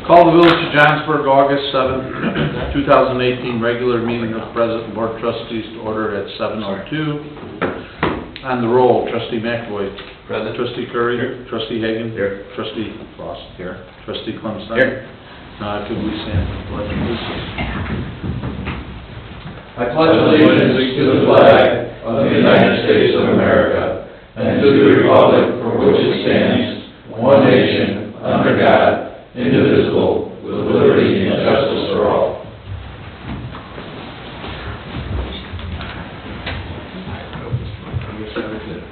Call the Village of Johnsburg, August 7th, 2018, regular meeting of President Board of Trustees to order at 7:02. On the roll, Trustee McAvoy. Present. Trustee Curry. Here. Trustee Hagan. Here. Trustee Frost. Here. Trustee Clemson. Here. Could we stand for the pledge, please? I pledge allegiance to the flag of the United States of America and to the republic for which it stands, one nation, under God, indivisible, with liberty and justice for all.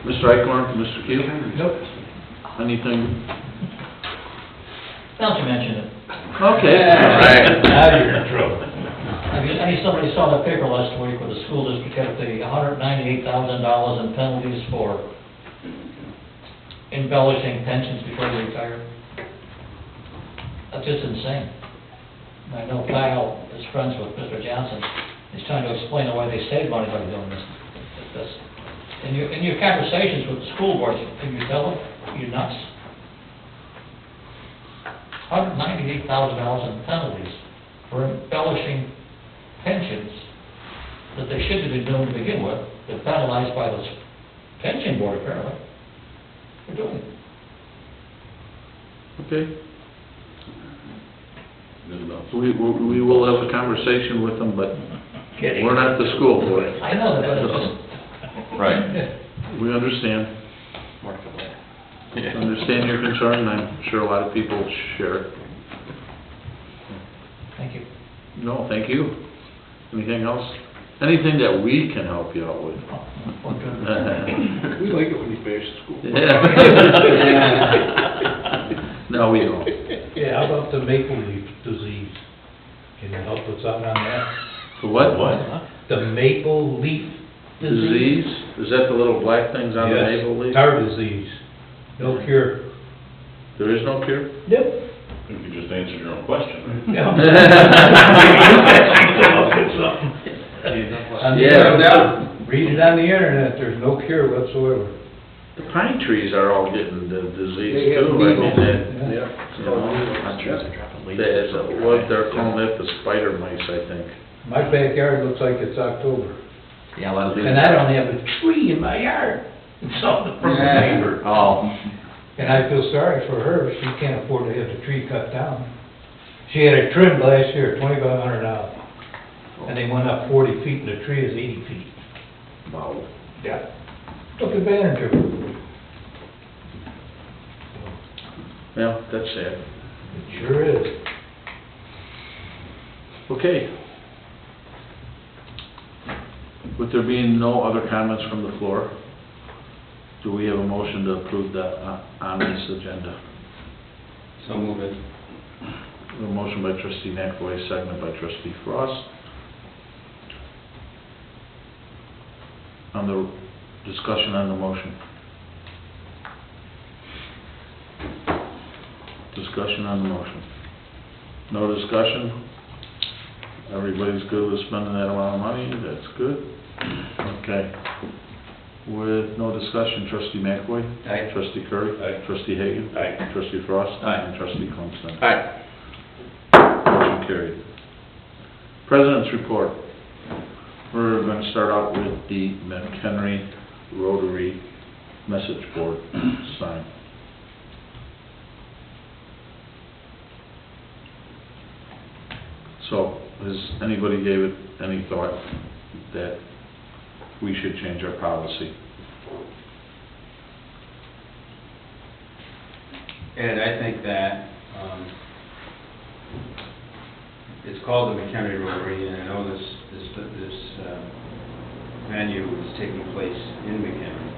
Mr. Eichhorn, Mr. Keel? Nope. Anything? Don't you mention it. Okay. All right. Now you're in trouble. Somebody saw the paper last week where the school district had to pay $198,000 in penalties for embellishing pensions before they retire. That's just insane. And I know Kyle is friends with Mr. Johnson. He's trying to explain why they save money by doing this. In your conversations with the school boards, can you tell them you're nuts? $198,000 in penalties for embellishing pensions that they shouldn't have been doing to begin with. They're penalized by the pension board, apparently. They're doing it. Okay. We will have a conversation with them, but Kidding. we're not the school board. I know that, but it's just... Right. We understand. Understand your concern, and I'm sure a lot of people share it. Thank you. No, thank you. Anything else? Anything that we can help you out with? We like it when you bash the school. Yeah. No, we don't. Yeah, how about the maple leaf disease? Can you help with something on that? The what? The maple leaf Disease? Is that the little black things on the Yes, maple leaf? tar disease. No cure. There is no cure? Yep. You just answered your own question. Yeah. Read it on the internet, there's no cure whatsoever. The pine trees are all getting the disease They have too. I mean, measles. that, Yeah. you know, that's what they're calling it, the spider mice, I think. My backyard looks like it's October. Yeah, a lot of people. And I don't have a tree in my yard. It's all from the neighbor. Oh. And I feel sorry for her, she can't afford to have the tree cut down. She had it trimmed last year, $2,500. And they went up 40 feet and the tree is 80 feet. Wow. Yeah. Took advantage of it. Yeah, that's sad. It sure is. Okay. With there being no other comments from the floor, do we have a motion to approve the on this agenda? So move it. A motion by Trustee McAvoy, seconded by Trustee Frost. On the discussion on the motion. Discussion on the motion. No discussion? Everybody's good with spending that amount of money? That's good. Okay. With no discussion, Trustee McAvoy? Aye. Trustee Curry? Aye. Trustee Hagan? Aye. Trustee Frost? Aye. And Trustee Clemson? All right. Motion carried. President's report. We're going to start out with the McHenry Rotary message board sign. So, has anybody gave it any thought that we should change our policy? Ed, I think that, it's called the McHenry Rotary, and I know this venue is taking place in McHenry.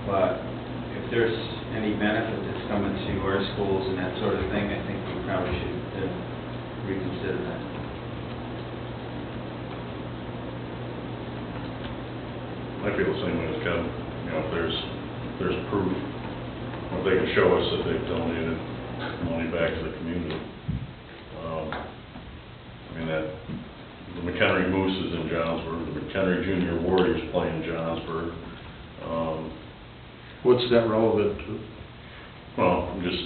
But if there's any benefit that's coming to our schools and that sort of thing, I think we probably should reconsider that. I feel the same way as Kevin. You know, if there's proof, or if they can show us that they've donated money back to the community. I mean, that the McHenry Moose is in Johnsburg, the McHenry Junior Warriors play in Johnsburg. What's that relevant to? Well, just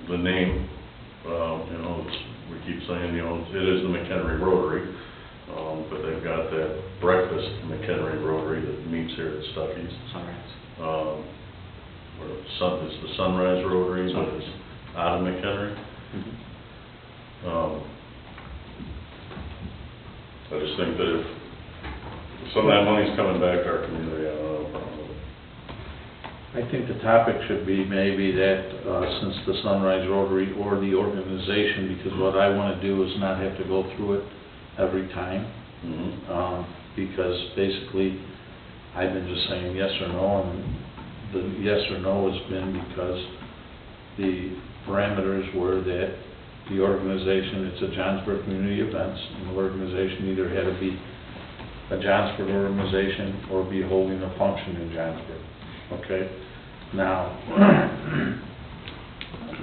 the name You know, we keep saying, you know, it is the McHenry Rotary, but they've got that breakfast McHenry Rotary that meets here at Stuckey's. Sunrise. It's the Sunrise Rotary, but it's out of McHenry. I just think that if some of that money's coming back to our community, I don't have a problem with it. I think the topic should be maybe that, since the Sunrise Rotary or the organization, because what I want to do is not have to go through it every time. Because basically, I've been just saying yes or no, and the yes or no has been because the parameters were that the organization, it's a Johnsburg Community Events, and the organization either had to be a Johnsburg organization or be holding a function in Johnsburg, okay? Now,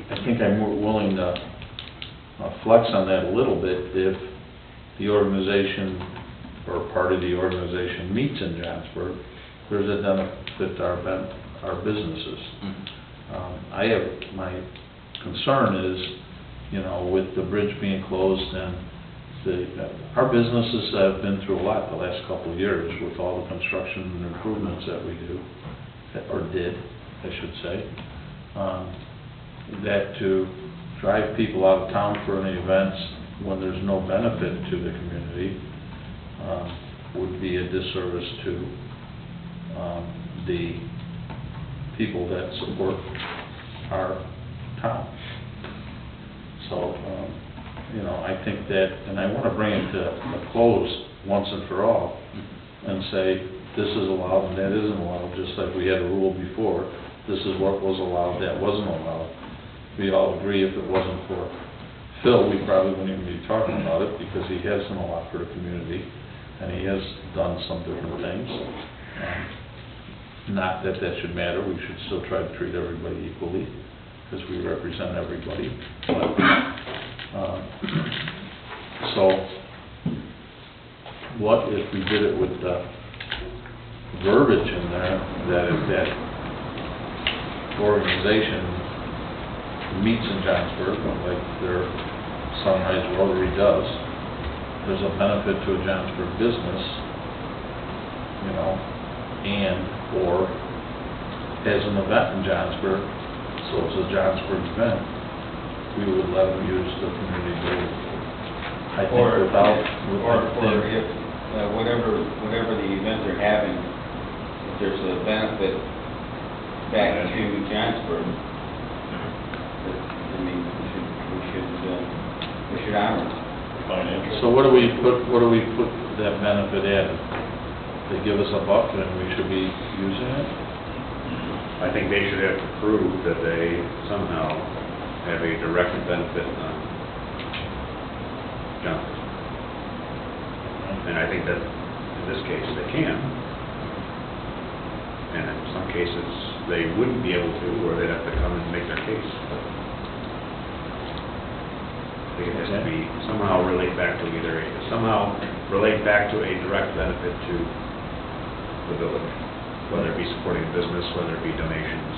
I think I'm more willing to flex on that a little bit if the organization or part of the organization meets in Johnsburg, there's a benefit to our businesses. I have, my concern is, you know, with the bridge being closed and our businesses have been through a lot the last couple of years with all the construction and improvements that we do, or did, I should say. That to drive people out of town for any events when there's no benefit to the community would be a disservice to the people that support our town. So, you know, I think that, and I want to bring it to a close once and for all, and say, this is allowed and that isn't allowed, just like we had a rule before. This is what was allowed, that wasn't allowed. We all agree if it wasn't for Phil, we probably wouldn't even be talking about it, because he has done a lot for the community, and he has done some different things. Not that that should matter, we should still try to treat everybody equally, because we represent everybody. But, so, what if we did it with the verbiage in there, that if that organization meets in Johnsburg, like their Sunrise Rotary does, there's a benefit to a Johnsburg business, you know, or has an event in Johnsburg, so it's a Johnsburg event, we would let them use the community building. I think Or if, whatever the event they're having, if there's a benefit back to Johnsburg, I mean, we should honor it. Financial. So what do we put that benefit at? They give us a buck and we should be using it? I think they should have to prove that they somehow have a direct benefit on Johnsburg. And I think that in this case they can. And in some cases they wouldn't be able to, or they'd have to come and make their case. I think it has to be somehow relate back to a direct benefit to the village, whether it be supporting business, whether it be donations.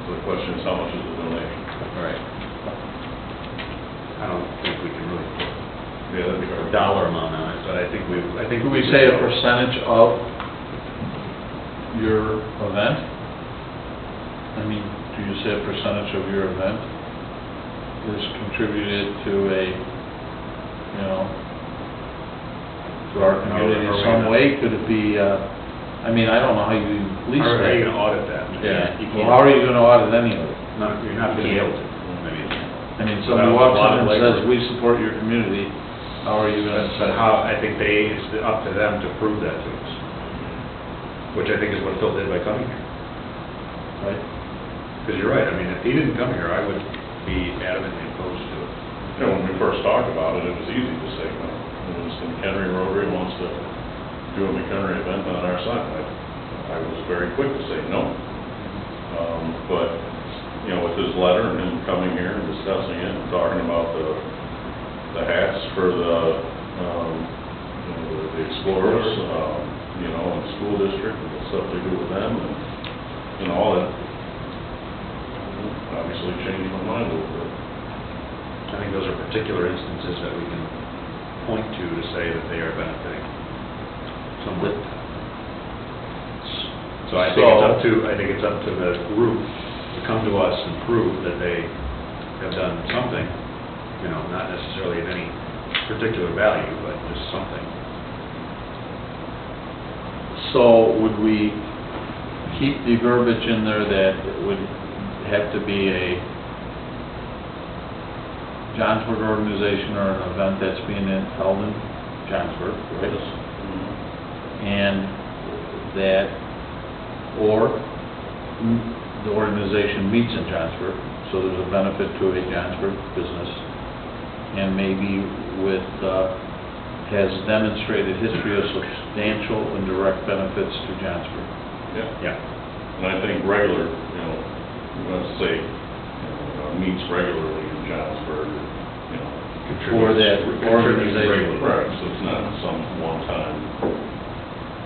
So the question is, how much is the donation? Right. I don't think we can really put That'd be a dollar amount on it, but I think Do we say a percentage of your event? I mean, do you say a percentage of your event is contributed to a, you know, to our community in some way? Could it be, I mean, I don't know how you police that. How are you going to audit that? Yeah, You well, can't. how are you gonna audit anyway? You're not going to be able to. I mean, somebody walks in and says, we support your community, how are you gonna But say? how, I think it's up to them to prove that to us, which I think is what Phil did by coming here. Right? Because you're right, I mean, if he didn't come here, I would be adamantly opposed to it. You know, when we first talked about it, it was easy to say no. It was the McHenry Rotary wants to do a McHenry event on our side. I was very quick to say no. But, you know, with his letter and him coming here and discussing it and talking about the hats for the Explorers, you know, and the school district and the stuff they do with them and all that. obviously changed my mind a little bit. I think those are particular instances that we can point to say that they are benefiting someone. So I think it's up to the group to come to us and prove that they have done something, you know, not necessarily of any particular value, but just something. So would we keep the verbiage in there that it would have to be a Johnsburg organization or an event that's being held in Johnsburg, right? And that, or the organization meets in Johnsburg, so there's a benefit to a Johnsburg business, and maybe with, has demonstrated history of substantial and direct benefits to Johnsburg. Yeah. And I think regular, you know, let's say, meets regularly in Johnsburg, you know. For that organization. Regular, right, so it's not some one time,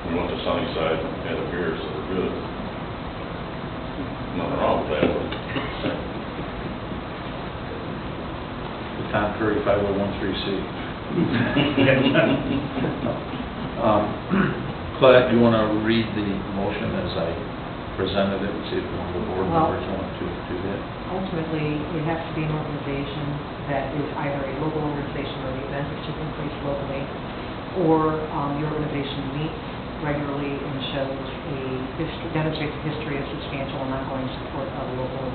we went to Sunnyside and had a beer, so we're good. Nothing wrong with that, but. The Tom Curry 5013C. Claude, you want to read the motion as I presented it and see if one of the board members want to do that? Ultimately, it has to be an organization that is either a local organization or the event is taking place locally, or the organization meets regularly and shows demonstrates a history of substantial and ongoing support of a local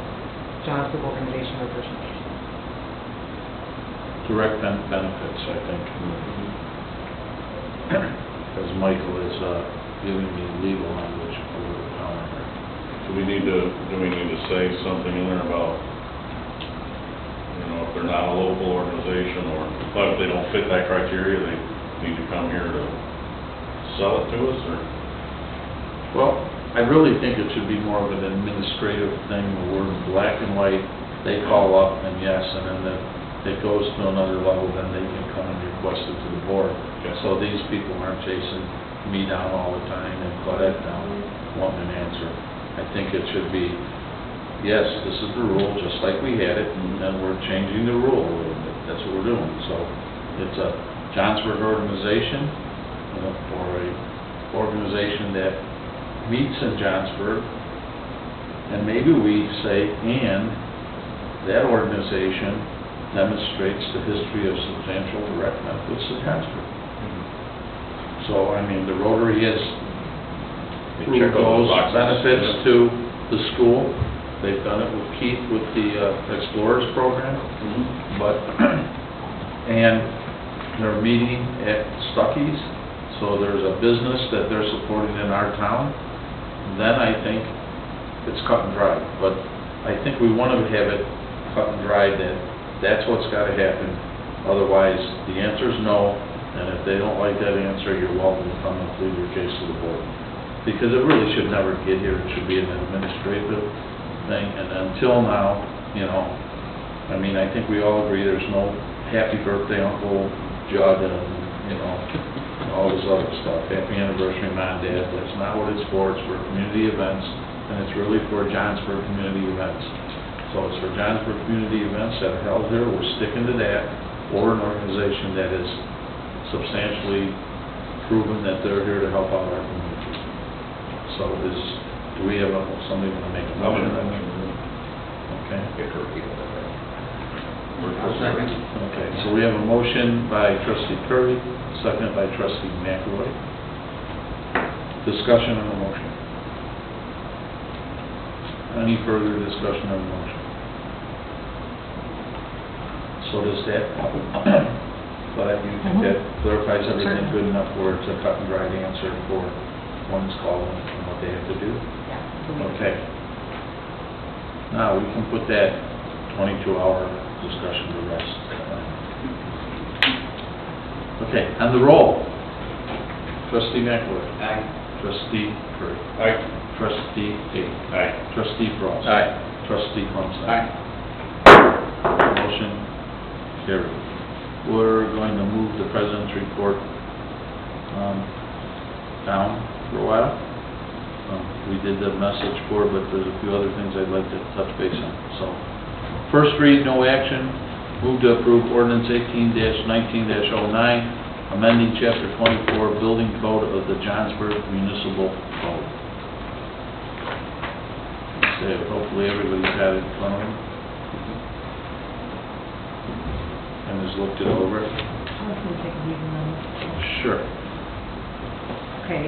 Johnsburg organization or business. Direct benefits, I think. As Michael is giving me legal language for the counter. Do we need to say something in there about, you know, if they're not a local organization, or if they don't fit that criteria, they need to come here to sell it to us, or? Well, I really think it should be more of an administrative thing, where in black and white, they call up and yes, and then it goes to another level, then they can come and request it to the board. Okay. So these people aren't chasing me down all the time and Claudette down wanting an answer. I think it should be, yes, this is the rule, just like we had it, and we're changing the rule a little bit. That's what we're doing. So it's a Johnsburg organization, or a organization that meets in Johnsburg, and maybe we say, and that organization demonstrates the history of substantial direct benefits to Johnsburg. So, I mean, the Rotary has They check all those those boxes. benefits Yeah. to the school. They've done it with Keith with the Explorers program, but, and they're meeting at Stuckey's, so there's a business that they're supporting in our town, then I think it's cut and dry. But I think we want to have it cut and dry, that that's what's got to happen. Otherwise, the answer's no, and if they don't like that answer, you're welcome to come and plead your case to the board. Because it really should never get here, it should be an administrative thing, and until now, you know, I mean, I think we all agree there's no happy birthday Uncle Judd and, you know, all this other stuff, happy anniversary Mom, Dad, that's not what it's for. It's for community events, and it's really for Johnsburg community events. So it's for Johnsburg community events that are held here, we're sticking to that, or an organization that is substantially proven that they're here to help out our community. So do we have somebody want to make a motion? Okay. I'll second. Okay, so we have a motion by trustee Curry, seconded by trustee McElroy. Discussion on the motion. Any further discussion on the motion? So does that, but you think that clarifies everything good enough where it's a cut and dried answer for one's call and what they have to do? Yeah. Okay. Now, we can put that 22-hour discussion to rest. Okay, on the roll. Trustee McElroy. Aye. Trustee Curry. Aye. Trustee Tate. Aye. Trustee Frost. Aye. Trustee Clemson. Aye. Motion carried. We're going to move the president's report down for a while. We did the message board, but there's a few other things I'd like to touch base on. So, first read, no action. Move to approve ordinance 18-19-09, amending chapter 24, building code of the Johnsburg Municipal Code. So hopefully everybody's got it in front of them. And has looked it over. I was going to take a read on this. Sure. Okay,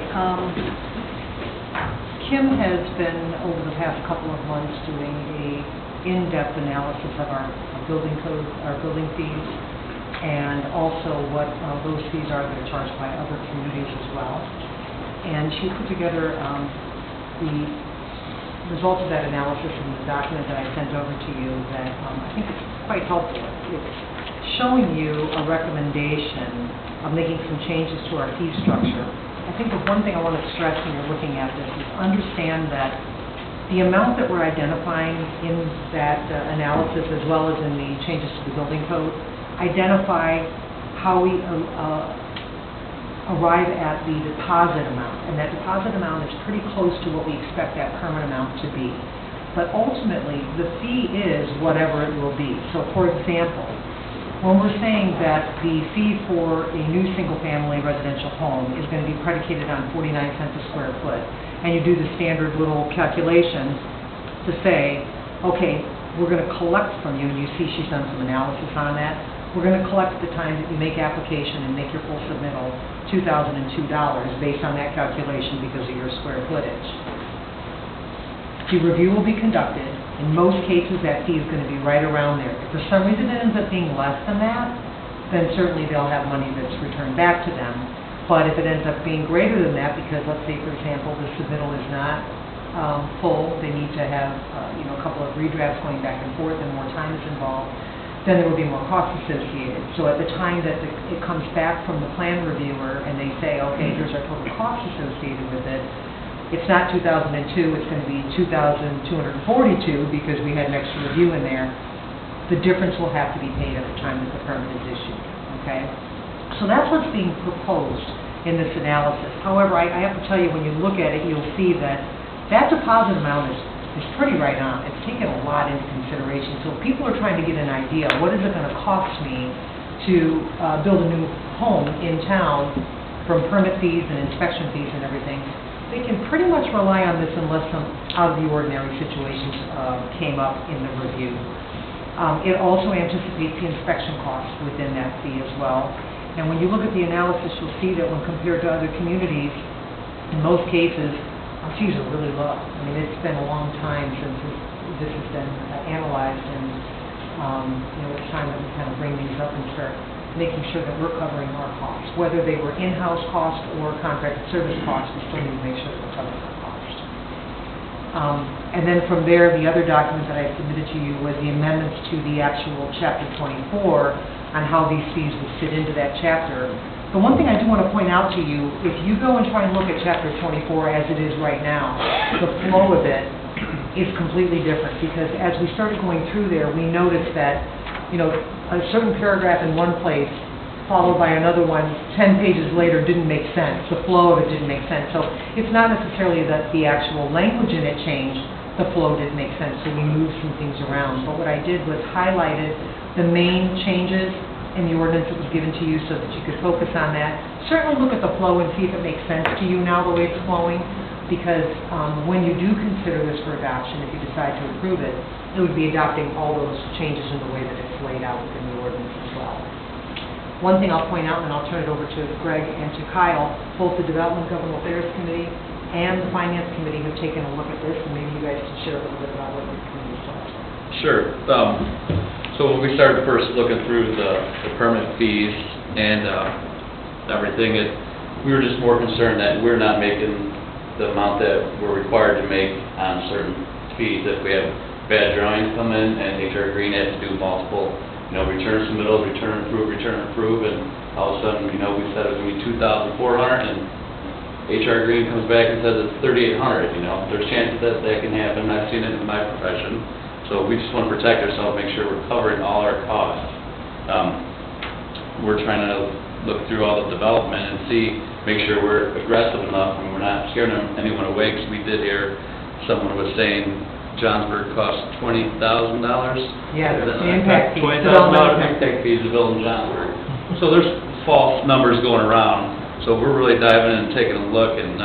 Kim has been, over the past couple of months, doing a in-depth analysis of our building code, our building fees, and also what those fees are that are charged by other communities as well. And she put together the results of that analysis in the document that I sent over to you that I think is quite helpful. It's showing you a recommendation of making some changes to our fee structure. I think the one thing I want to stress when you're looking at this is understand that the amount that we're identifying in that analysis, as well as in the changes to the building code, identify how we arrive at the deposit amount. And that deposit amount is pretty close to what we expect that permanent amount to be. But ultimately, the fee is whatever it will be. So for example, when we're saying that the fee for a new single-family residential home is going to be predicated on 49 cents a square foot, and you do the standard little calculations to say, okay, we're going to collect from you, and you see she's done some analysis on that, we're going to collect at the time that you make application and make your full submittal $2,002 based on that calculation because of your square footage. The review will be conducted. In most cases, that fee is going to be right around there. If for some reason it ends up being less than that, then certainly they'll have money that's returned back to them. But if it ends up being greater than that, because let's say, for example, the submittal is not full, they need to have a couple of redrafts going back and forth and more time is involved, then there will be more costs associated. So at the time that it comes back from the plan reviewer and they say, okay, here's our total cost associated with it, it's not 2002, it's going to be 2,242 because we had an extra review in there. The difference will have to be paid at the time that the permit is issued, okay? So that's what's being proposed in this analysis. However, I have to tell you, when you look at it, you'll see that that deposit amount is pretty right on. It's taken a lot into consideration. So if people are trying to get an idea, what is it going to cost me to build a new home in town from permit fees and inspection fees and everything, they can pretty much rely on this unless some out-of-the-ordinary situations came up in the review. It also anticipates the inspection costs within that fee as well. And when you look at the analysis, you'll see that when compared to other communities, in most cases, our fees are really low. I mean, it's been a long time since this has been analyzed, and it's time that we kind of bring these up and start making sure that we're covering our costs. Whether they were in-house costs or contracted service costs, we still need to make sure that we're covering our costs. And then from there, the other document that I submitted to you was the amendments to the actual Chapter 24 on how these fees would fit into that chapter. The one thing I do want to point out to you, if you go and try and look at Chapter 24 as it is right now, the flow of it is completely different, because as we started going through there, we noticed that a certain paragraph in one place followed by another one 10 pages later didn't make sense. The flow of it didn't make sense. So it's not necessarily that the actual language in it changed, the flow didn't make sense, so we moved some things around. But what I did was highlighted the main changes in the ordinance that was given to you so that you could focus on that. Certainly look at the flow and see if it makes sense to you now the way it's flowing, because when you do consider this for adoption, if you decide to approve it, it would be adopting all those changes in the way that it's laid out within the ordinance as well. One thing I'll point out, and I'll turn it over to Greg and to Kyle, both the Development Governmental Affairs Committee and the Finance Committee have taken a look at this, and maybe you guys can share a little bit about what your committee thought. Sure. So when we started first looking through the permit fees and everything, we were just more concerned that we're not making the amount that we're required to make on certain fees. If we have bad drawings come in and HR Green has to do multiple, return submittals, return approve, and all of a sudden, we said it was going to be $2,400, and HR Green comes back and says it's $3,800. There's chances that can happen. I've seen it in my profession. So we just want to protect ourselves, make sure we're covering all our costs. We're trying to look through all the development and see make sure we're aggressive enough and we're not scaring anyone away, because we did hear someone was saying Johnsburg cost $20,000. Yes, Is that the right? impact fees. $20,000 Development impact fees to build in Johnsburg. So there's false numbers going around, so we're really diving in and taking a look, and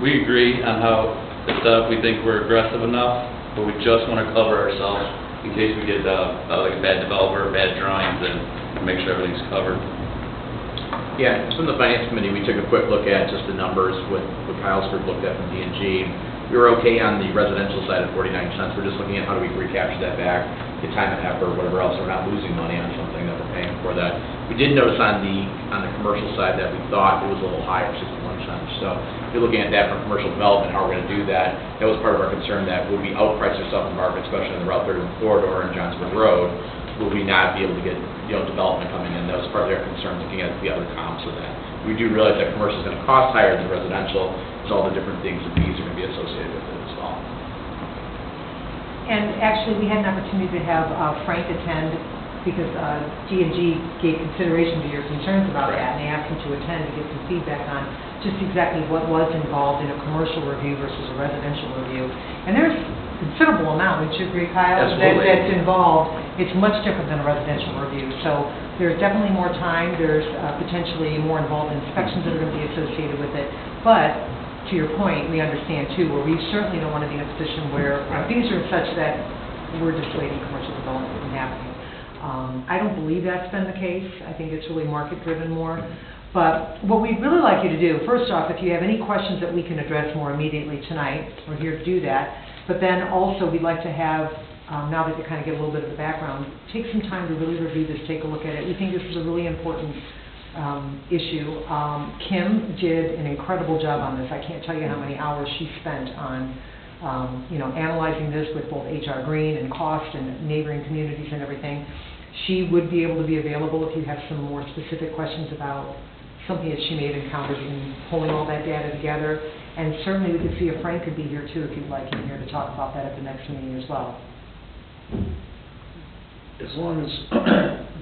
we agree on how it's done. We think we're aggressive enough, but we just want to cover ourselves in case we get like a bad developer, bad drawings, and make sure everything's covered. Yeah, from the finance committee, we took a quick look at just the numbers, what Kyle's group looked at from D&G. We were okay on the residential side at 49 cents. We're just looking at how do we recapture that back, get time and effort, whatever else. We're not losing money on something that we're paying for that. We did notice on the commercial side that we thought it was a little higher, 61 cents. So if you're looking at that from commercial development, how we're going to do that, that was part of our concern, that would we outprice ourselves in the market, especially on the Route 31 corridor and Johnsburg Road, will we not be able to get, development coming in? That was part of their concern, looking at the other comps of that. We do realize that commercial is going to cost higher than residential, because all the different things and fees are going to be associated with it as well. And actually, we had an opportunity to have Frank attend, because G&G gave consideration to your concerns about that, and they asked him to attend to get some feedback on just exactly what was involved in a commercial review versus a residential review. And there's considerable amount, would you agree, Kyle? Absolutely. That's involved. It's much different than a residential review. So there's definitely more time, there's potentially more involved inspections that are going to be associated with it. But to your point, we understand too, where we certainly don't want to be in a position where things are such that we're dissuading commercial development from happening. I don't believe that's been the case. I think it's really market-driven more. But what we'd really like you to do, first off, if you have any questions that we can address more immediately tonight, we're here to do that. But then also, we'd like to have, now that you kind of get a little bit of the background, take some time to really review this, take a look at it. We think this is a really important issue. Kim did an incredible job on this. I can't tell you how many hours she spent on, analyzing this with both HR Green and cost and neighboring communities and everything. She would be able to be available if you have some more specific questions about something that she may have encountered in pulling all that data together. And certainly we could see if Frank could be here too, if you'd like him here to talk about that at the next meeting as well. As long as,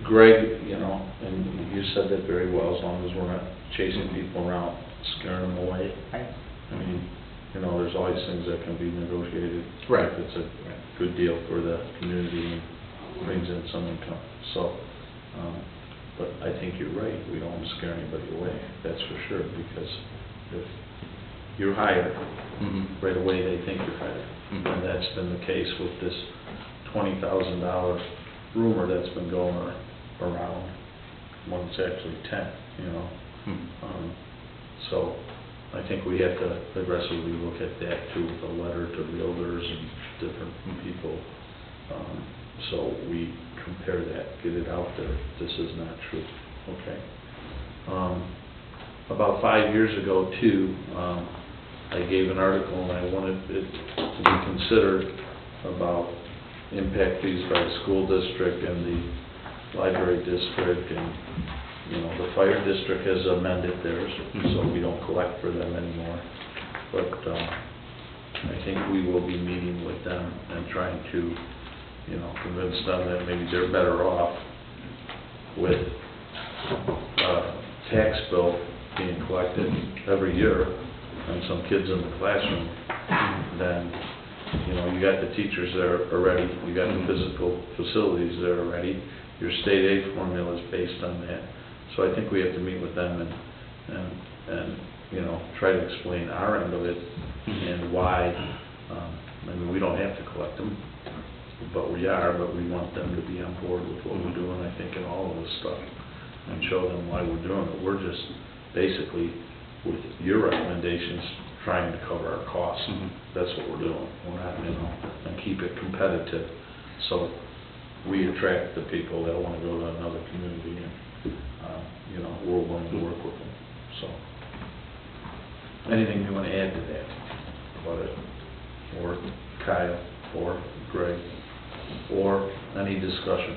Greg, and you said that very well, as long as we're not chasing people around, scaring them away. I mean, there's always things that can be negotiated. Right. If it's a good deal for the community and brings in some income. So, but I think you're right, we don't want to scare anybody away, that's for sure, because if you're hired, right away they think you're hired. And that's been the case with this $20,000 rumor that's been going around, when it's actually 10, So I think we have to aggressively look at that too, with a letter to realtors and different people. So we compare that, get it out there, this is not true, okay? About 5 years ago too, I gave an article and I wanted it to be considered about impact fees by the school district and the library district, and the fire district has amended theirs, so we don't collect for them anymore. But I think we will be meeting with them and trying to convince them that maybe they're better off with a tax bill being collected every year and some kids in the classroom than, you got the teachers there already, you got the physical facilities there already, your state aid formula is based on that. So I think we have to meet with them and try to explain our end of it and why. We don't have to collect them, but we want them to be on board with what we're doing, I think, in all of this stuff, and show them why we're doing it. We're just basically, with your recommendations, trying to cover our costs. That's what we're doing. We're not, and keep it competitive, so we attract the people that want to go to another community, and we're willing to work with them. So, anything you want to add to that about it, or Kyle, or Greg, or any discussion?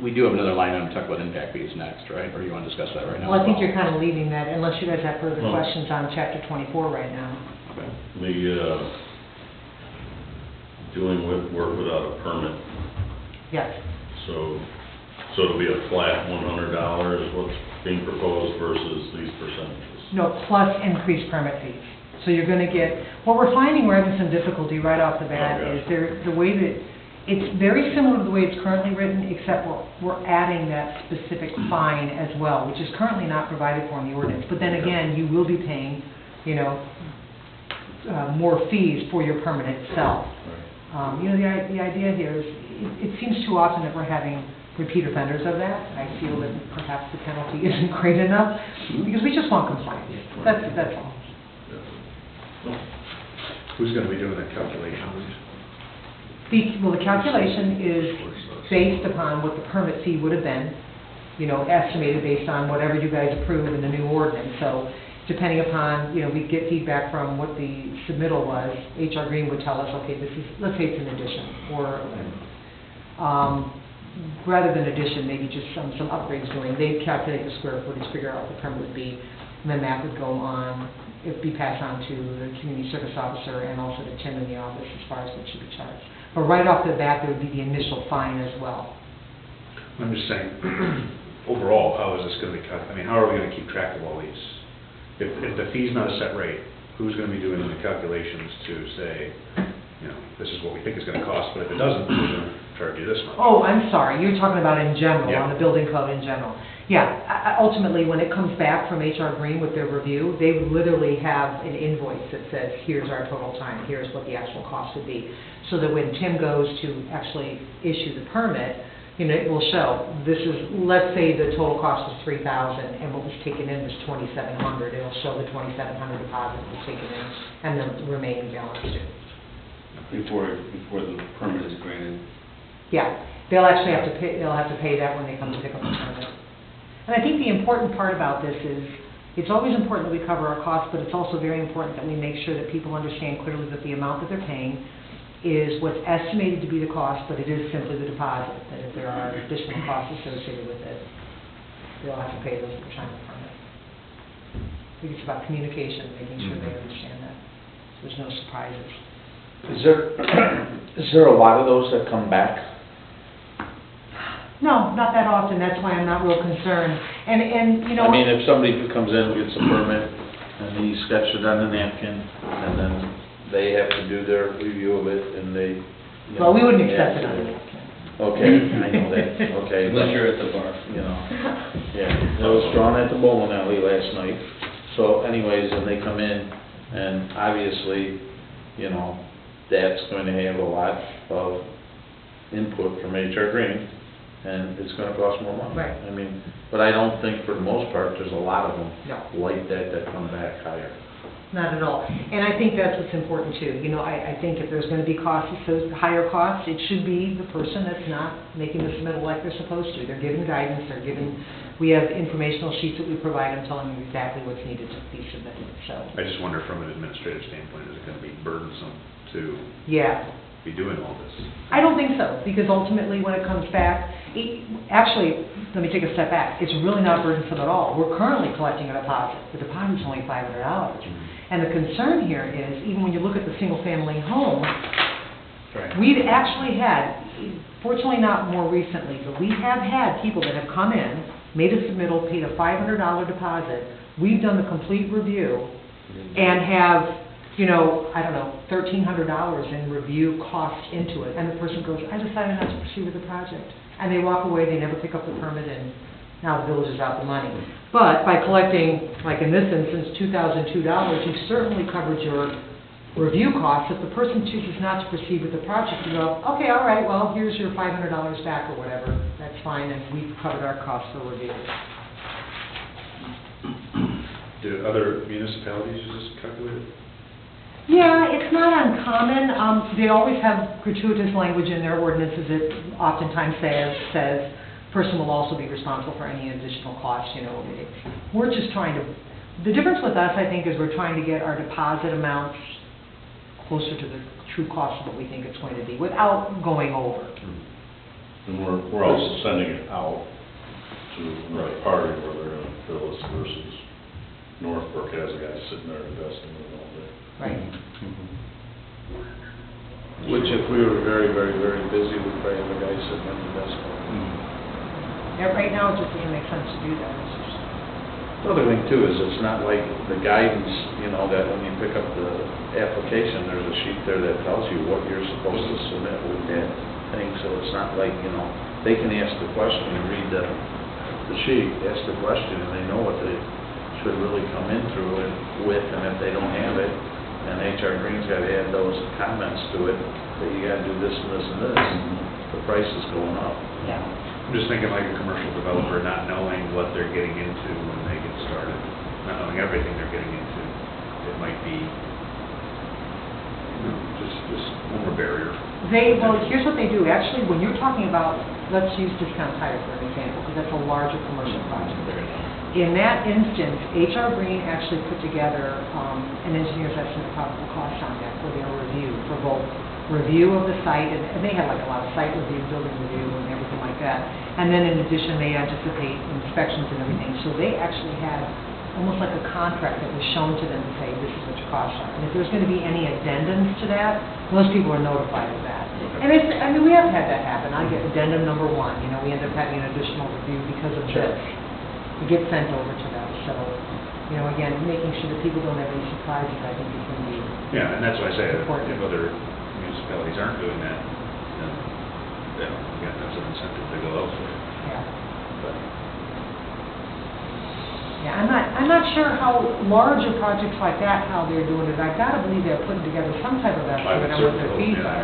We do have another line item to talk about impact fees next, right? Or you want to discuss that right now? Well, I think you're kind of leaving that, unless you guys have further questions on chapter 24 right now. Okay. Doing with work without a permit. Yes. So So it'll be a flat $100, what's being proposed versus these percentages? No, plus increased permit fees. So you're gonna get, what we're finding, we're having some difficulty right off the bat, Okay. is the way that, it's very similar to the way it's currently written, except we're adding that specific fine as well, which is currently not provided for in the ordinance. But then again, you will be paying, you know, more fees for your permit itself. You know, the idea here is, it seems too often that we're having repeat offenders of that. I feel that perhaps the penalty isn't great enough, because we just want compliance. That's all. Who's gonna be doing that calculation? Well, the calculation is based upon what the permit fee would have been, you know, estimated based on whatever you guys approve in the new ordinance. So depending upon, you know, we get feedback from what the submittal was, HR Green would tell us, okay, this is, let's say it's an addition, or, rather than addition, maybe just some upgrades doing, they'd calculate the square footage, figure out what the permit would be, and then that would go on, it'd be passed on to the community service officer and also to Tim in the office as far as what should be charged. But right off the bat, there would be the initial fine as well. I'm just saying, overall, how is this gonna be cut? I mean, how are we gonna keep track of all these? If the fee's not a set rate, who's gonna be doing the calculations to say, you know, this is what we think it's gonna cost, but if it doesn't, we're gonna charge you this much? Oh, I'm sorry, you're talking about in general, Yeah. on the building code in general. Yeah, ultimately, when it comes back from HR Green with their review, they literally have an invoice that says, here's our total time, here's what the actual cost would be. So that when Tim goes to actually issue the permit, you know, it will show, this is, let's say the total cost was $3,000, and what was taken in was $2,700. It'll show the $2,700 deposit was taken in, and the remaining balance due. Before the permit is granted. Yeah, they'll actually have to pay, they'll have to pay that when they come to pick up the permit. And I think the important part about this is, it's always important that we cover our costs, but it's also very important that we make sure that people understand clearly that the amount that they're paying is what's estimated to be the cost, but it is simply the deposit, that if there are additional costs associated with it, they'll have to pay those at the time of the permit. I think it's about communication, making sure they understand that, so there's no surprises. Is there a lot of those that come back? No, not that often, that's why I'm not real concerned, and, you know. I mean, if somebody comes in, gets a permit, and he sketched it on a napkin, and then they have to do their review of it, and they... Well, we wouldn't accept it on the napkin. Okay, I know that, okay. Unless you're at the bar. You know, yeah, it was drawn at the bowling alley last night, so anyways, and they come in, and obviously, you know, that's going to have a lot of input from HR Green, and it's gonna cost more money. Right. I mean, but I don't think for the most part, there's a lot of them No. like that come back higher. Not at all. And I think that's what's important too. You know, I think if there's going to be costs, higher costs, it should be the person that's not making the submittal like they're supposed to. They're given guidance, we have informational sheets that we provide them telling them exactly what's needed to be submitted, so. I just wonder from an administrative standpoint, is it gonna be burdensome to Yeah. be doing all this? I don't think so, because ultimately when it comes back, actually, let me take a step back. It's really not burdensome at all. We're currently collecting a deposit. The deposit's only $500. And the concern here is, even when you look at the single-family home, we've actually had, fortunately not more recently, but we have had people that have come in, made a submittal, paid a $500 deposit. We've done the complete review and have, you know, I don't know, $1,300 in review costs into it. And the person goes, I decided not to proceed with the project. And they walk away, they never pick up the permit, and now the village is out the money. But by collecting, like in this instance, $2,002, you've certainly covered your review costs. If the person chooses not to proceed with the project, you go, okay, all right, well, here's your $500 back or whatever. That's fine, and we've covered our costs for review. Do other municipalities use this calculator? Yeah, it's not uncommon. They always have gratuitous language in their ordinances that oftentimes says, person will also be responsible for any additional costs, you know. We're just trying to, the difference with us, I think, is we're trying to get our deposit amounts closer to the true cost of what we think it's going to be, without going over. And we're also sending it out to another party where they're gonna bill us versus Northbrook has a guy sitting there investing in it all day. Right. Which if we were very, very, very busy, we'd probably have a guy sitting on the desk. Right now, it just doesn't make sense to do that. It's just, The other thing too is it's not like the guidance, that when you pick up the application, there's a sheet there that tells you what you're supposed to submit with that thing, so it's not like, they can ask the question and read the sheet, ask the question, and they know what they should really come in through it with, and if they don't have it, then HR Green's gotta add those comments to it, that you gotta do this and this and this, the price is going up. yeah. I'm just thinking like a commercial developer not knowing what they're getting into when they get started, not knowing everything they're getting into. It might be, just one more barrier. Well, here's what they do. Actually, when you're talking about, let's use Discount Tire for an example, because that's a larger commercial project. In that instance, HR Green actually put together an engineer's estimate of probable cost on that for their review, for both review of the site, and they had like a lot of site review, building review, and everything like that. And then in addition, they anticipate inspections and everything. So they actually had almost like a contract that was shown to them to say, this is what your costs are. And if there's going to be any addendums to that, most people are notified of that. And we have had that happen. I get addendum number 1, we end up having an additional review because of this. It gets sent over to them. So, again, making sure that people don't have any surprises, I think is going to be Yeah, and that's why I say, if important. other municipalities aren't doing that, then, again, that's an incentive to go elsewhere. Yeah. But Yeah, I'm not sure how larger projects like that, how they're doing it. I've got to believe they're putting together some type of I estimate would on what certainly their hope, fees yeah, are.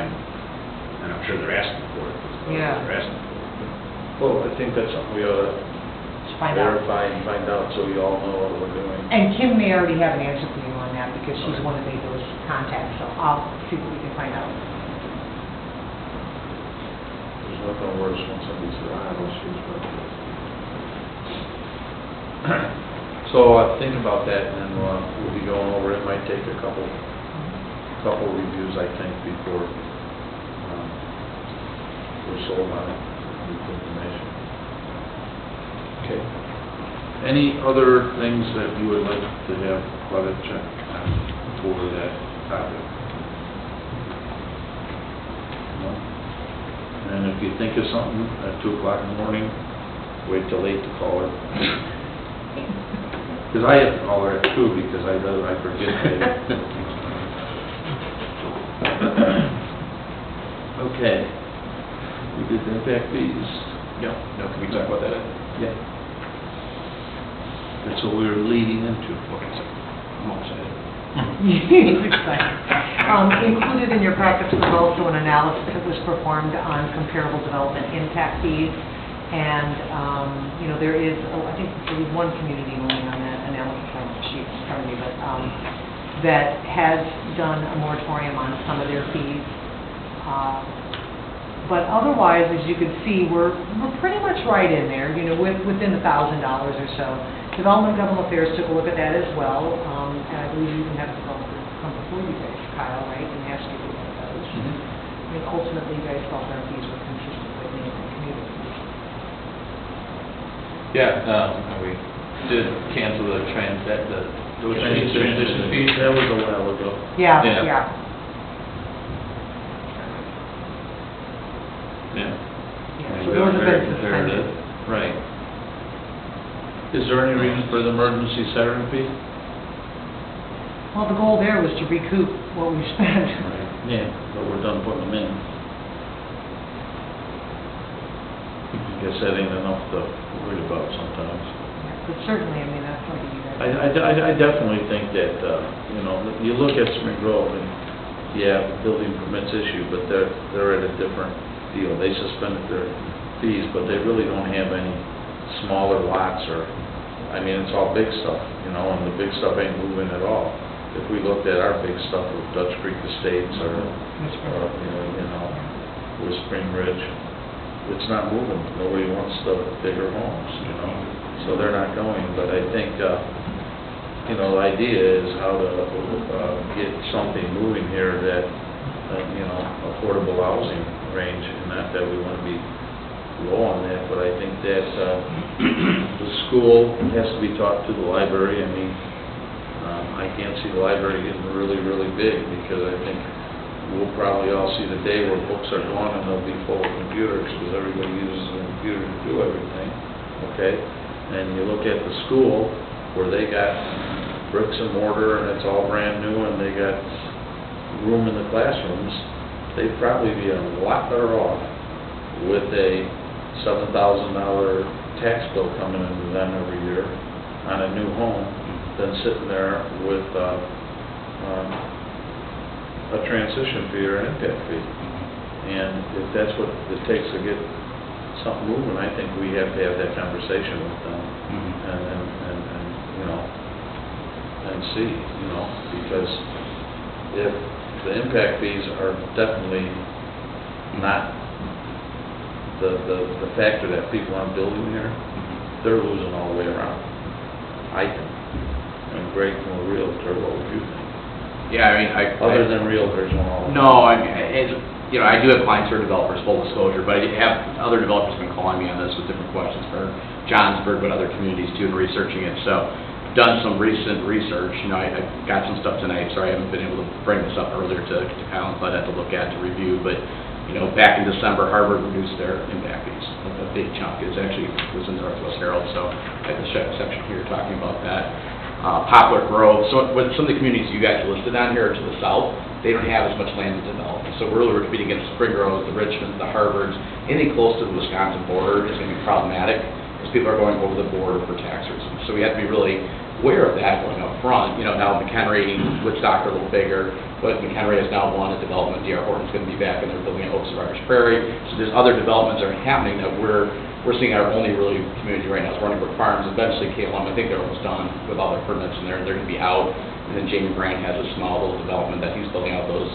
and I'm sure they're asking for it. That's what Yeah. They're asking for it. Well, I think that's something we ought to Just find out. verify and find out so we all know what we're doing. And Kim may already have an answer for you on that because she's the one that made those contacts, so I'll see what we can find out. There's nothing worse when somebody says, those shoes were good. So, think about that, and then we'll be going over, it might take a couple reviews, I think, before we're sold on it, with information. Okay. Any other things that you would like to have Claudette check on for that topic? No? And if you think of something at 2 o'clock in the morning, wait till 8 to call her. Because I have to call her at 2 because I forget that. Okay. We did the impact fees. No, can we talk about that? Yeah. That's what we were leading into. Okay, so, I'm all excited. He's excited. Included in your packets was also an analysis that was performed on comparable development impact fees. And, there is, I think there was one community only on that analysis, I don't know if she's telling me, but that has done a moratorium on some of their fees. But otherwise, as you can see, we're pretty much right in there, within $1,000 or so. Development and Government Affairs took a look at that as well, and I believe you even have developers come before you guys, Kyle, right, and ask you to look at those. I think ultimately you guys felt our fees were consistent with neighboring communities. Yeah, we did cancel the transition fees. That was a while ago. Yeah, Yeah. yeah. Yeah. So those have been suspended. Right. Is there any reason for the emergency siren fee? Well, the goal there was to recoup what we spent. Yeah, but we're done putting them in. I guess that ain't enough to worry about sometimes. But certainly, that's something you guys... I definitely think that, you look at Spring Grove and, yeah, building permits issue, but they're at a different deal. They suspended their fees, but they really don't have any smaller lots it's all big stuff, and the big stuff ain't moving at all. If we looked at our big stuff with Dutch Creek Estates or with Spring Ridge, it's not moving. Nobody wants the bigger homes, so they're not going. But I think, the idea is how to get something moving here that, affordable housing range, and not that we want to be low on that, but I think that the school has to be taught to the library. I can't see the library getting really, really big because I think we'll probably all see the day where books are gone and they'll be full of computers, because everybody uses a computer to do everything, okay? And you look at the school, where they got bricks and mortar, and it's all brand new, and they got room in the classrooms, they'd probably be a lot better off with a $7,000 tax bill coming into them every year on a new home than sitting there with a transition fee or an impact fee. And if that's what it takes to get something moving, I think we have to have that conversation with them and you know, and see, you know, because if the impact fees are definitely not the factor that people aren't building here, they're losing all the way around, I think. And Greg, from a realtor, what would you think? Yeah, I mean, Other than realtors and all. No, I mean, you know, I do have clients who are developers, full disclosure, but I have other developers been calling me on this with different questions for Johnsburg, but other communities too, and researching it. So, done some recent research. You know, I got some stuff tonight, so I haven't been able to bring this up earlier to Kyle and Bud had to look at to review. But, you know, back in December, Harvard reduced their impact fees. A big chunk. It was in the Northwest Herald, so I have the section here talking about that. Poplar Grove. So with some of the communities you guys listed on here to the south, they don't have as much land to develop. So we're really competing against Spring Grove, the Richmonds, the Harvards. Anything close to the Wisconsin border is going to be problematic because people are going over the border for tax reasons. So we have to be really aware of that going up front. You know, now McHenry, Woodstock are a little bigger, but McHenry has now won a development. D.R. Horton's going to be back, and they're building at Oaks of Irish Prairie. So there's other developments that are happening that we're seeing our only really community right now is Running Brook Farms. Eventually, KLM, I think they're almost done with all their permits in there, and they're going to be out. And then Jamie Brand has a small little development that he's building out those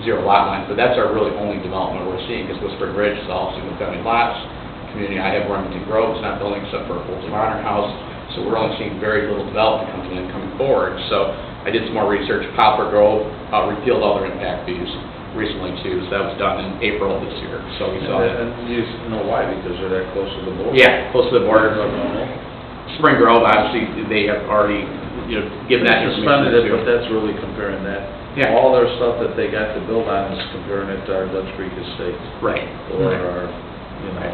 zero lot lines. But that's our really only development we're seeing, because Whispering Ridge is all single-family lots. Community I have, Remington Grove, is not building except for a full-time honor house. So we're only seeing very little development coming forward. So I did some more research. Poplar Grove repealed all their impact fees recently too, so that was done in April of this year. So we saw that. And you know why? Because they're that close to the border? Yeah, close to the border. Spring Grove, obviously, they have already, you know, given that information. Suspended it, but that's really comparing that. Yeah. All their stuff that they got to build on is comparing it to our Dutch Creek Estates. Right. Or our, you know.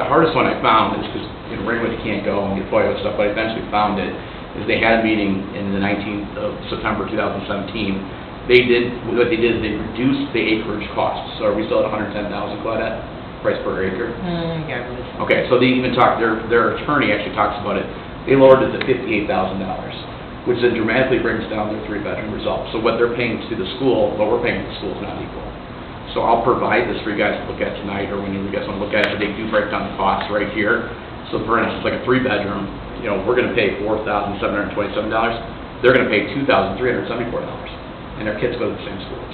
The hardest one I found is because in Ringwood you can't go and get FOIA with stuff, but I eventually found it, is they had a meeting in the 19th of September 2017. What they did is they reduced the acreage costs. So are we still at $110,000, Claudette? Price per acre? Yeah. Okay, so they even talked, their attorney actually talks about it. They lowered it to $58,000, which then dramatically brings down their three-bedroom result. So what they're paying to the school, what we're paying to the school is not equal. So I'll provide this for you guys to look at tonight, or whenever you guys want to look at it, but they do break down the costs right here. So for instance, like a three-bedroom, you know, we're going to pay $4,727. They're going to pay $2,374. And their kids go to the same schools.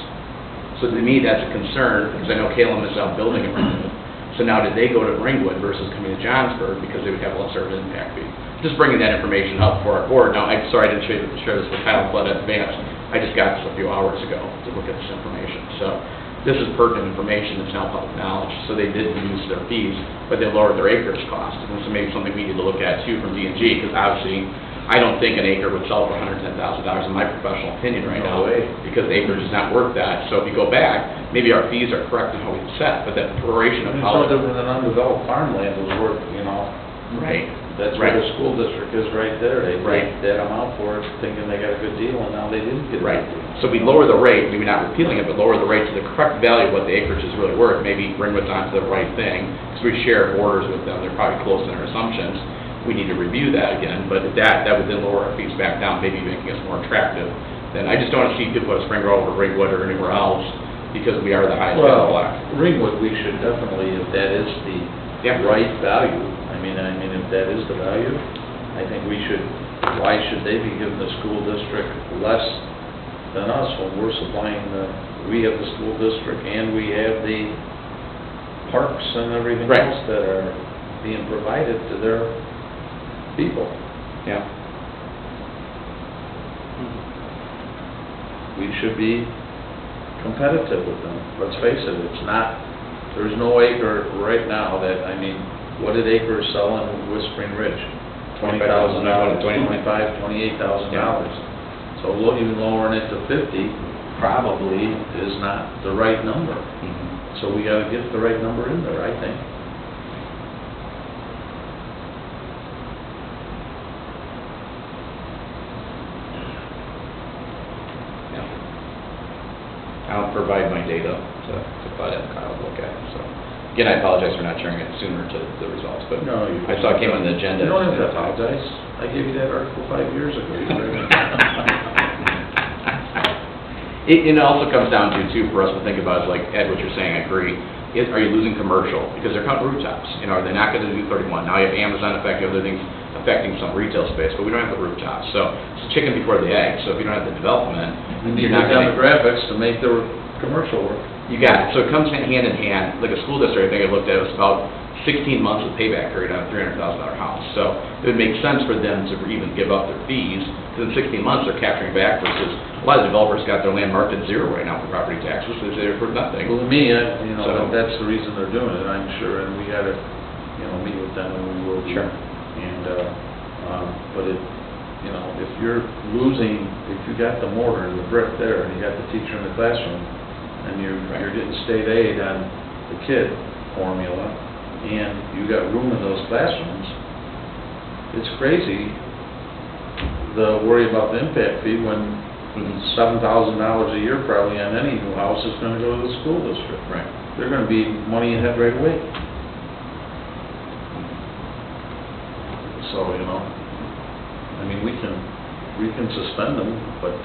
So to me, that's a concern, because I know KLM is out building in Ringwood. So now did they go to Ringwood versus coming to Johnsburg because they would have a lesser impact fee? Just bringing that information up for our board. Now, I'm sorry I didn't share this with Kyle and Flood in advance. I just got this a few hours ago to look at this information. So this is pertinent information that's now public knowledge. So they did reduce their fees, but they lowered their acreage cost. And so maybe something we need to look at too from D&G, because obviously I don't think an acre would sell for $110,000 in my professional opinion right now, because the acreage is not worth that. So if you go back, maybe our fees are correct in how we set, but that proration of It's how... no different than undeveloped farmland was worth, you know. Right. That's where the school district is right there. They paid that amount for it, thinking they got a good deal, and now they didn't get a good deal. So we lower the rate, maybe not repealing it, but lower the rate to the correct value of what the acreage is really worth. Maybe Ringwood's onto the right thing, because we share borders with them. They're probably close in their assumptions. We need to review that again, but that would then lower our fees back down, maybe making us more attractive. Then I just don't want to see people at Spring Grove or Ringwood or anywhere else, because we are the highest value block. Ringwood, we should definitely, if that is the right value, I mean, if that is the value, I think we should, why should they be giving the school district less than us when we're supplying we have the school district and we have the parks and everything else that are being provided to their people. Yeah. We should be competitive with them. Let's face it, it's not, there's no acre right now that, I mean, what did acres sell in Whispering Ridge? $20,000, $25,000, $28,000. So even lowering it to 50, probably is not the right number. So we gotta get the right number in there, I think. I'll provide my data to Bud and Kyle to look at, so. Again, I apologize for not sharing it sooner to the results, but No, you. I saw it came on the agenda. You don't have to apologize. I gave you that article 5 years ago. You read it. It also comes down to, too, for us to think about, is like, Ed, what you're saying, I agree, are you losing commercial? Because they're cutting rooftops, are they not gonna do 31? Now you have Amazon affecting other things, affecting some retail space, but we don't have the rooftops, so it's a chicken before the egg, so if you don't have the development, You need you're the not gonna. demographics to make the commercial work. You got it, so it comes hand in hand, like a school district, I think I looked at, it was about 16 months of payback period on a $300,000 house, so it would make sense for them to even give up their fees, because in 16 months they're capturing back versus, a lot of developers got their land marked at zero right now for property taxes, so they're for nothing. Well, to me, So- that's the reason they're doing it, I'm sure, and we gotta, meet with them, and we will. Sure. And, but if you're losing, if you got the mortar and the brick there, and you got the teacher in the classroom, and you're getting state aid on the kid formula, and you got room in those classrooms, it's crazy, the worry about the impact fee when $7,000 a year probably on any new house is gonna go to the school district. Right. They're gonna be money ahead right away. So, we can suspend them, but,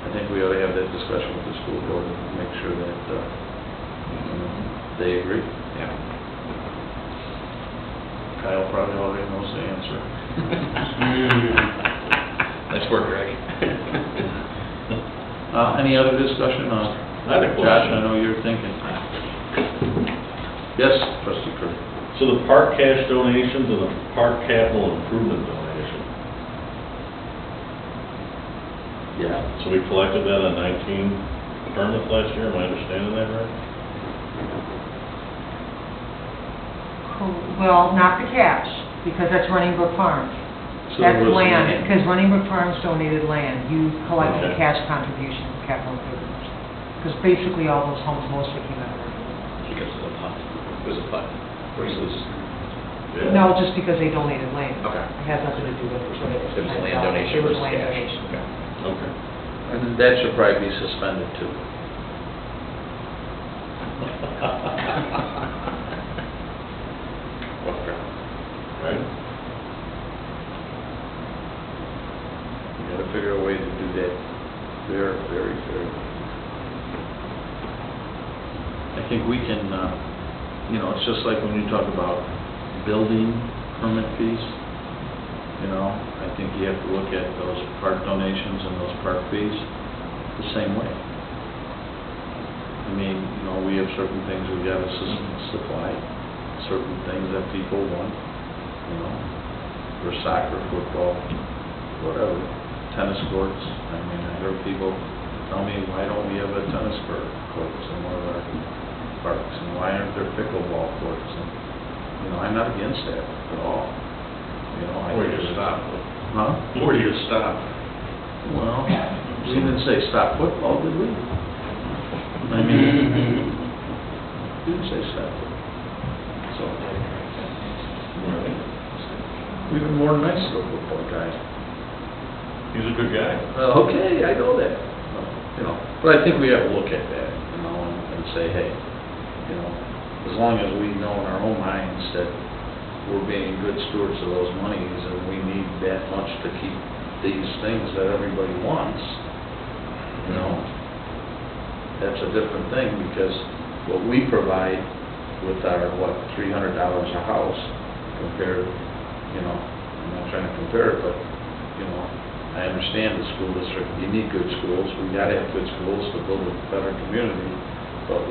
I think we ought to have that discussion with the school board and make sure that, they agree. Yeah. Kyle probably already knows the answer. Nice work, Greg. Any other discussion on? I had a question. Josh, I know you're thinking. Yes, trustee Curry. So the park cash donations and the park capital improvement donation, Yeah. so we collected that on 19 permits last year, am I understanding that right? Well, not the cash, because that's Running Brook Farms. So there That's was land, because Running Brook Farms donated land. You collected Okay. cash contributions, capital improvements. Because basically all those homes mostly came out of Running Brook. Because of the PUD. It was a PUD versus, Yeah. No, just because they donated land. Okay. It has nothing to do with it. it was a land donation It was versus land cash. donation. Okay. Okay. And that should probably be suspended too. Right. We gotta figure a way to do that very, very fairly. I think we can, it's just like when you talk about building permit fees, I think you have to look at those park donations and those park fees the same way. We have certain things we gotta supply, certain things that people want, for soccer, football, whatever, tennis courts. I heard people tell me, why don't we have a tennis courts in one of our parks, and why aren't there pickleball courts? And, I'm not against that at all. Where do you stop? Huh? Where do you stop? Well, we didn't say stop football, did we? We didn't say stop football. So, we've been more than nice to the football guy. He's a good guy. Okay, I know that. But I think we have to look at that, and say, hey, as long as we know in our own minds that we're being good stewards of those monies, and we need that much to keep these things that everybody wants, that's a different thing, because what we provide with our, $300 a house compared, I'm not trying to compare it, but, I understand the school district, you need good schools, we gotta have good schools to build a better community, but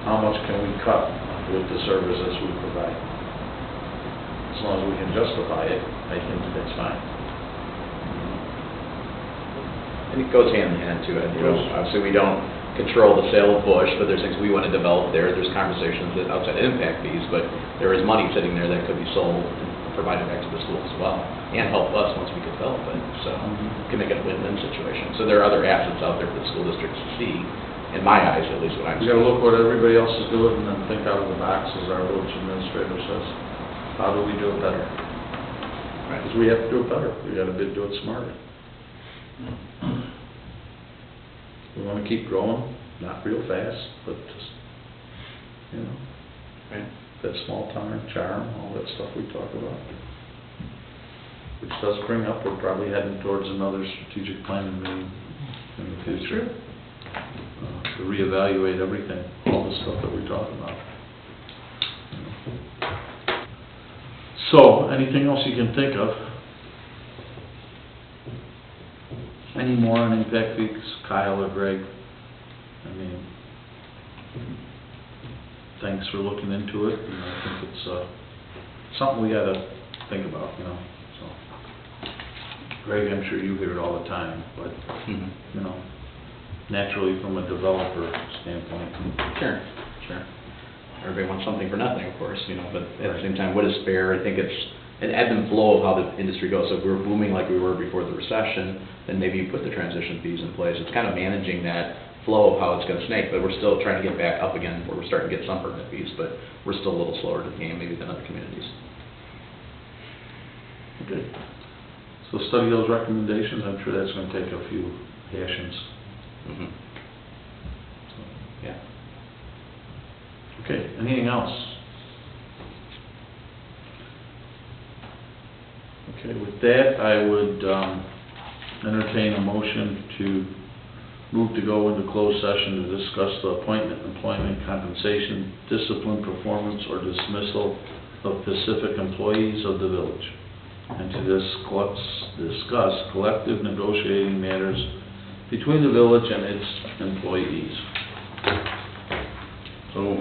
how much can we cut with the services we provide? As long as we can justify it, I think that's fine. And it goes hand in hand too, obviously we don't control the sale of Bush, but there's things we want to develop there, there's conversations that outside impact fees, but there is money sitting there that could be sold provide it back to the schools as well, and help us once we develop it, so it can make it a win-win situation. So there are other assets out there for the school districts to see, in my eyes, at least what I'm We seeing. gotta look what everybody else is doing and then think out of the box, as our village administrator says. How do we do it better? Right. Because we have to do it better, we gotta do it smarter. We wanna keep growing, not real fast, but just, you know, Right. that small town charm, all that stuff we talk about. Which does bring up, we're probably heading towards another strategic planning meeting in the future. To reevaluate everything, all the stuff that we talk about. So, anything else you can think of? Any more on impact fees, Kyle or Greg? I mean, thanks for looking into it, and I think it's, something we gotta think about, you know, so. Greg, I'm sure you hear it all the time, but, Mhm. you know, naturally from a developer standpoint. Sure, sure. Everybody wants something for nothing, of course, you know, but at the same time, what is fair? I think it's an ebb and flow of how the industry goes. So if we were booming like we were before the recession, then maybe you put the transition fees in place. It's kind of managing that flow of how it's gonna snake, but we're still trying to get back up again, where we're starting to get some permit fees, but we're still a little slower to the game maybe than other communities. Okay. So study those recommendations, I'm sure that's gonna take a few hashings. Mhm. Yeah. Okay, anything else? Okay, with that, I would entertain a motion to move to go into closed session to discuss the appointment, employment, compensation, discipline, performance, or dismissal of specific employees of the village, and to discuss collective negotiating matters between the village and its employees. So,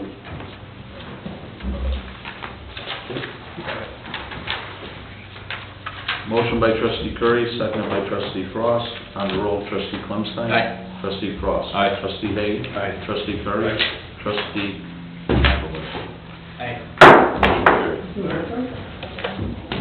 motion by trustee Curry, seconded by trustee Frost. On the roll, trustee Clemstein. Aye. Trustee Frost. Aye. Trustee Hague. Aye. Trustee Curry. Aye. Trustee McAvoy. Hey. Motion carried.